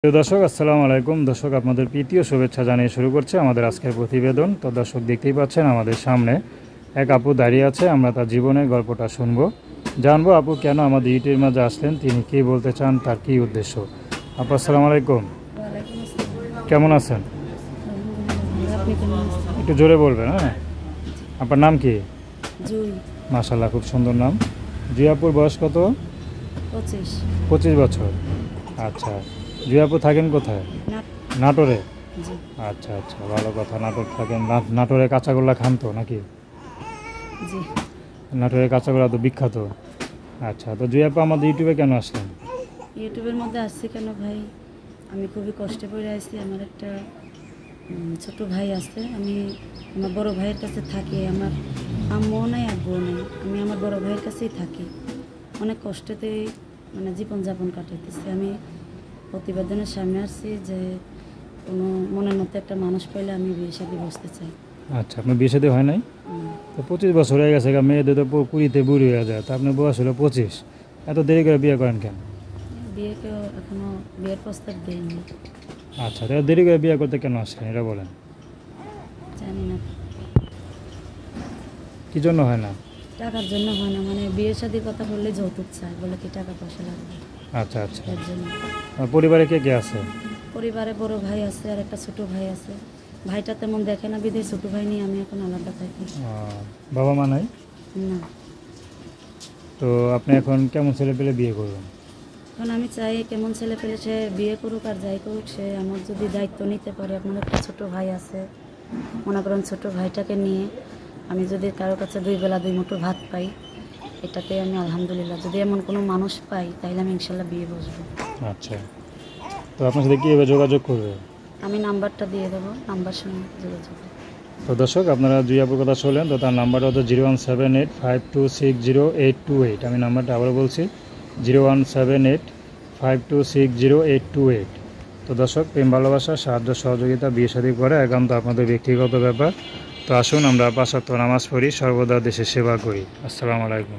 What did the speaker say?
প্রিয় দর্শক আসসালামু আলাইকুম। দর্শক আপনাদের প্রীতীয় শুভেচ্ছা জানিয়ে শুরু করছে আমাদের আজকের প্রতিবেদন। তো দর্শক দেখতেই পাচ্ছেন আমাদের সামনে এক আপু দাঁড়িয়ে আছে। আমরা তার জীবনের গল্পটা শুনবো, জানবো আপু কেন আমাদের ইউটিউবের মাঝে আসলেন, তিনি কী বলতে চান, তার কী উদ্দেশ্য। আপু আসসালামু আলাইকুম, কেমন আছেন? একটু জোরে বলবেন। হ্যাঁ, আপনার নাম কি? মাশাআল্লাহ, খুব সুন্দর নাম। জুই আপুর বয়স কত? 25 বছর। আচ্ছা, জুই আপু থাকেন কোথায়? নাটোরে। আচ্ছা আচ্ছা, ভালো কথা। নাটোর থাকেন। নাটোরে কাঁচাগোল্লা খান তো নাকি? নাটোরের কাঁচাগোল্লা তো বিখ্যাত। আচ্ছা, তো জুই আপু আমাদের ইউটিউবে কেন আসলেন? ইউটিউবের মধ্যে আসছি কেন ভাই, আমি খুবই কষ্টে পড়ে আসছি। আমার একটা ছোট ভাই আছে। আমি আমার বড় ভাইয়ের কাছে থাকি। আমার আম্মুও নাই, আব্বুও নাই। আমি আমার বড় ভাইয়ের কাছেই থাকি। অনেক কষ্টেতেই জীবনযাপন কাটাইতেছি। আমি প্রতিবেদনের সামনে আসছি যে কোনো মনের মতো একটা মানুষ পাইলে আমি বিয়ে শাদী বসতে চাই। আচ্ছা, আপনার বিয়ে শাদী হয় নাই? তো 25 বছর হয়ে গেছে, মেয়েদের তো 20-তে বুড়ি হয়ে যায়। তা আপনার বয়স হলো 25, এত দেরি করে বিয়ে করেন কেন? বিয়ে কেউ এখনো বিয়ের প্রস্তাব দেয়নি। আচ্ছা, তো দেরি করে বিয়ে করতে কেন আসলেন এটা বলেন। জানি না কী জন্য হয় না? টাকার জন্য হয় না। বিয়ে শাদীর কথা বললে যৌতুক চায়, বলে কি টাকা পয়সা লাগবে। আচ্ছা আচ্ছা, এর জন্য। পরিবারে কে কে আছে? পরিবারে বড় ভাই আছে আর একটা ছোট ভাই আছে। ভাইটা তেমন দেখে না, বিদেশ ছোট ভাই নিয়ে আমি এখন আলাদা থাকি। বাবা মা নাই? না। তো আপনি এখন কেমন ছেলে পেলে বিয়ে করবেন? এখন আমি চাই কেমন ছেলে পেলে সে বিয়ে করুক আর যাই করুক, সে আমার যদি দায়িত্ব নিতে পারে। এখন একটা ছোট ভাই আছে, মনে করেন ছোট ভাইটাকে নিয়ে আমি যদি কারো কাছে 2 বেলা 2 মুঠো ভাত পাই, এটাতে আমি আলহামদুলিল্লাহ। যদি এমন কোনো মানুষ পাই তাহলে আমি ইনশাল্লাহ বিয়ে বসবো। আচ্ছা, তো আপনার সাথে কীভাবে যোগাযোগ করবে? আমি নাম্বারটা দিয়ে দেবো, নাম্বার সঙ্গে যোগাযোগ। তো দর্শক, আপনারা জুই আপুর কথা শুনলেন। তো তার নাম্বারটা হতো 01785260828। আমি নাম্বারটা আবার বলছি, 01785260828। তো দর্শক, প্রেম ভালোবাসা, সাহায্য সহযোগিতা, বিয়ে শাদী করে একান্ত আপনাদের ব্যক্তিগত ব্যাপার। তো আসুন আমরা 5 ওয়াক্ত নামাজ পড়ি, সর্বদা দেশের সেবা করি। আসসালামু আলাইকুম।